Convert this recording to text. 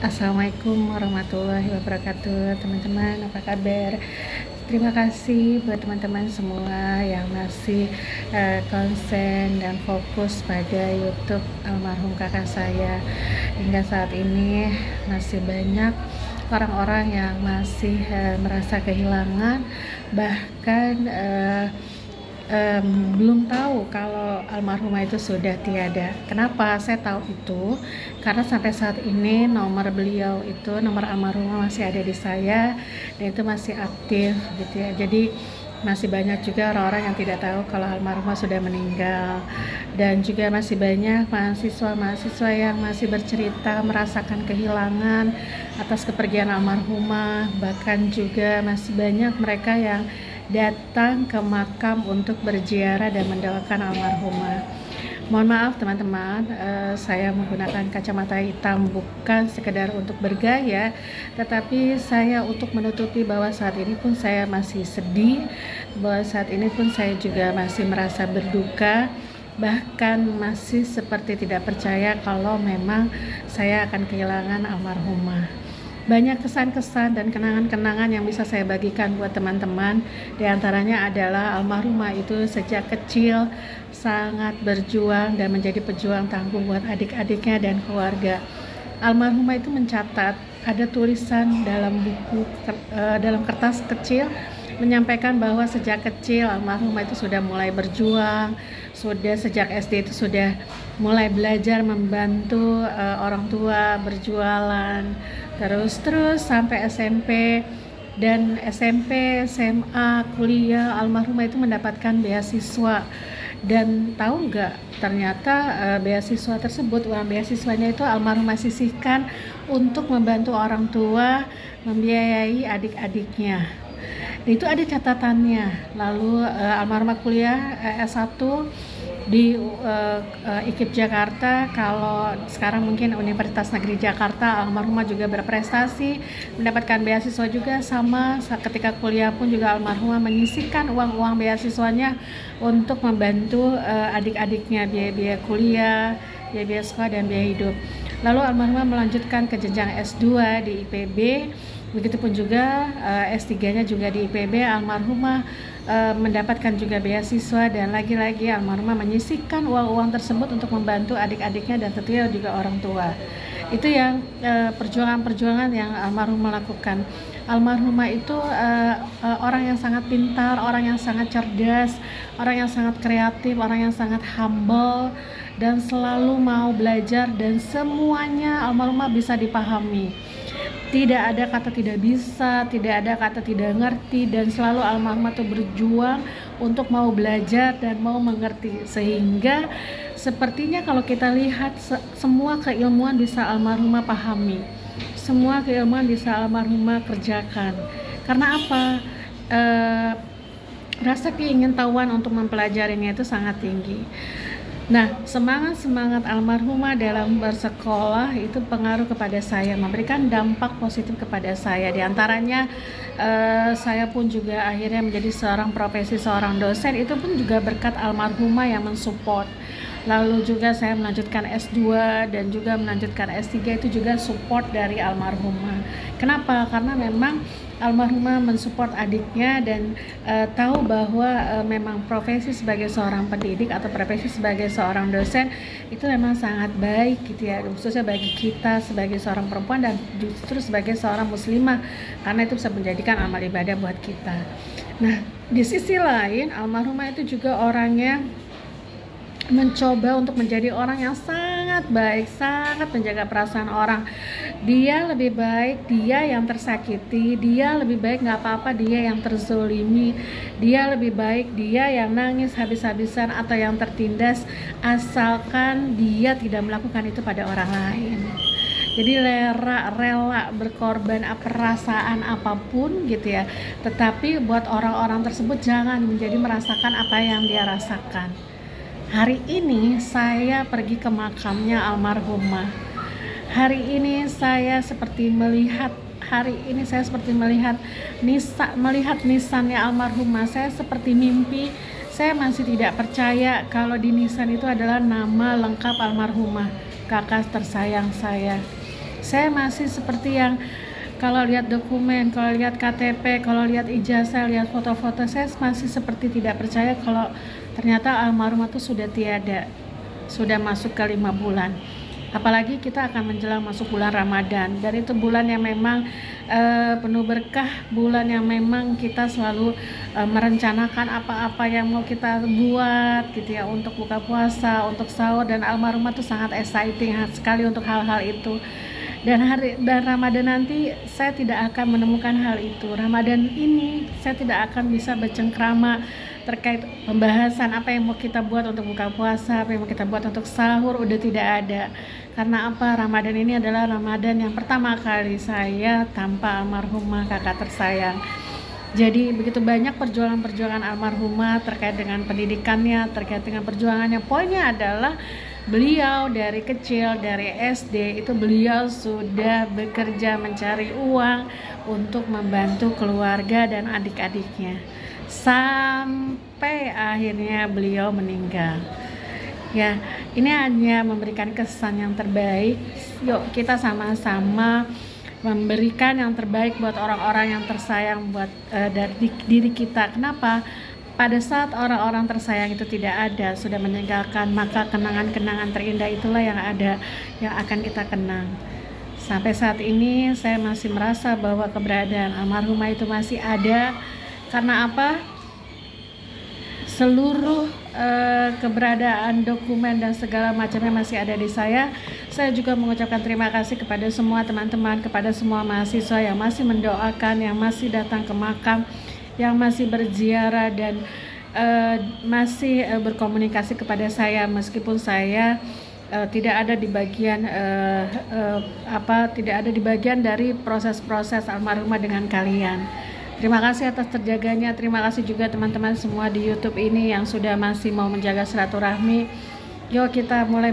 Assalamualaikum warahmatullahi wabarakatuh, teman-teman, apa kabar? Terima kasih buat teman-teman semua yang masih konsen dan fokus pada YouTube almarhum kakak saya. Hingga saat ini masih banyak orang-orang yang masih merasa kehilangan, bahkan belum tahu kalau almarhumah itu sudah tiada. Kenapa saya tahu itu? Karena sampai saat ini nomor beliau itu, nomor almarhumah masih ada di saya dan itu masih aktif gitu ya. Jadi masih banyak juga orang-orang yang tidak tahu kalau almarhumah sudah meninggal, dan juga masih banyak mahasiswa-mahasiswa yang masih bercerita merasakan kehilangan atas kepergian almarhumah. Bahkan juga masih banyak mereka yang datang ke makam untuk berziarah dan mendoakan almarhumah. Mohon maaf teman-teman, saya menggunakan kacamata hitam bukan sekedar untuk bergaya, tetapi saya untuk menutupi bahwa saat ini pun saya masih sedih, bahwa saat ini pun saya juga masih merasa berduka, bahkan masih seperti tidak percaya kalau memang saya akan kehilangan almarhumah. Banyak kesan-kesan dan kenangan-kenangan yang bisa saya bagikan buat teman-teman. Di antaranya adalah almarhumah itu sejak kecil sangat berjuang dan menjadi pejuang tangguh buat adik-adiknya dan keluarga. Almarhumah itu mencatat, ada tulisan dalam buku, dalam kertas kecil, menyampaikan bahwa sejak kecil almarhumah itu sudah mulai berjuang, sudah sejak SD itu sudah mulai belajar membantu orang tua berjualan, terus sampai SMP, dan SMP, SMA, kuliah almarhumah itu mendapatkan beasiswa. Dan tahu nggak, ternyata beasiswa tersebut, uang beasiswanya itu almarhumah sisihkan untuk membantu orang tua membiayai adik-adiknya. Itu ada catatannya. Lalu almarhumah kuliah S1 di IKIP Jakarta. Kalau sekarang mungkin Universitas Negeri Jakarta, almarhumah juga berprestasi, mendapatkan beasiswa juga. Sama ketika kuliah pun juga almarhumah menyisihkan uang-uang beasiswanya untuk membantu adik-adiknya, biaya-biaya kuliah, biaya sekolah dan biaya hidup. Lalu almarhumah melanjutkan ke jenjang S2 di IPB. Begitupun juga S3-nya juga di IPB, almarhumah mendapatkan juga beasiswa, dan lagi-lagi almarhumah menyisihkan uang-uang tersebut untuk membantu adik-adiknya dan tentunya juga orang tua. Itu yang perjuangan-perjuangan yang almarhumah lakukan. Almarhumah itu orang yang sangat pintar, orang yang sangat cerdas, orang yang sangat kreatif, orang yang sangat humble, dan selalu mau belajar, dan semuanya almarhumah bisa dipahami. Tidak ada kata tidak bisa, tidak ada kata tidak ngerti, dan selalu almarhumah itu berjuang untuk mau belajar dan mau mengerti. Sehingga sepertinya kalau kita lihat semua keilmuan bisa almarhumah pahami, semua keilmuan bisa almarhumah kerjakan. Karena apa? Rasa keingintahuan untuk mempelajarinya itu sangat tinggi. Nah, semangat almarhumah dalam bersekolah itu pengaruh kepada saya, memberikan dampak positif kepada saya. Di antaranya saya pun juga akhirnya menjadi seorang profesi, seorang dosen, itu pun juga berkat almarhumah yang mensupport. Lalu juga saya melanjutkan S2 dan juga melanjutkan S3, itu juga support dari almarhumah. Kenapa? Karena memang almarhumah mensupport adiknya dan tahu bahwa memang profesi sebagai seorang pendidik atau profesi sebagai seorang dosen itu memang sangat baik gitu ya, khususnya bagi kita sebagai seorang perempuan dan justru sebagai seorang muslimah, karena itu bisa menjadikan amal ibadah buat kita. Nah, di sisi lain almarhumah itu juga orangnya mencoba untuk menjadi orang yang sangat baik, sangat menjaga perasaan orang. Dia lebih baik dia yang tersakiti, dia lebih baik nggak apa-apa dia yang terzolimi, dia lebih baik dia yang nangis habis-habisan atau yang tertindas, asalkan dia tidak melakukan itu pada orang lain. Jadi rela berkorban perasaan apapun gitu ya, tetapi buat orang-orang tersebut jangan menjadi merasakan apa yang dia rasakan. Hari ini saya pergi ke makamnya almarhumah. Hari ini saya seperti melihat nisannya almarhumah. Saya seperti mimpi. Saya masih tidak percaya kalau di nisan itu adalah nama lengkap almarhumah, kakak tersayang saya. Saya masih seperti yang kalau lihat dokumen, kalau lihat KTP, kalau lihat ijazah, lihat foto-foto, saya masih seperti tidak percaya kalau ternyata almarhum itu sudah tiada, sudah masuk ke 5 bulan. Apalagi kita akan menjelang masuk bulan Ramadan, dan itu bulan yang memang penuh berkah, bulan yang memang kita selalu merencanakan apa-apa yang mau kita buat gitu ya, untuk buka puasa, untuk sahur, dan almarhumah itu sangat exciting sekali untuk hal-hal itu. Dan Ramadan nanti saya tidak akan menemukan hal itu. Ramadan ini saya tidak akan bisa bercengkrama terkait pembahasan apa yang mau kita buat untuk buka puasa, apa yang mau kita buat untuk sahur, udah tidak ada. Karena apa? Ramadan ini adalah Ramadan yang pertama kali saya tanpa almarhumah kakak tersayang. Jadi begitu banyak perjuangan-perjuangan almarhumah terkait dengan pendidikannya, terkait dengan perjuangannya. Poinnya adalah beliau dari kecil, dari SD itu beliau sudah bekerja mencari uang untuk membantu keluarga dan adik-adiknya sampai akhirnya beliau meninggal. Ya, ini hanya memberikan kesan yang terbaik. Yuk kita sama-sama memberikan yang terbaik buat orang-orang yang tersayang, buat dari diri kita. Kenapa? Pada saat orang-orang tersayang itu tidak ada, sudah meninggalkan, maka kenangan-kenangan terindah itulah yang ada, yang akan kita kenang. Sampai saat ini saya masih merasa bahwa keberadaan almarhumah itu masih ada. Karena apa? Seluruh keberadaan dokumen dan segala macamnya masih ada di saya. Saya juga mengucapkan terima kasih kepada semua teman-teman, kepada semua mahasiswa yang masih mendoakan, yang masih datang ke makam, yang masih berziarah, dan masih berkomunikasi kepada saya meskipun saya tidak ada di bagian tidak ada di bagian dari proses-proses almarhumah dengan kalian. Terima kasih atas terjaganya. Terima kasih juga teman-teman semua di YouTube ini yang sudah masih mau menjaga silaturahmi. Yuk kita mulai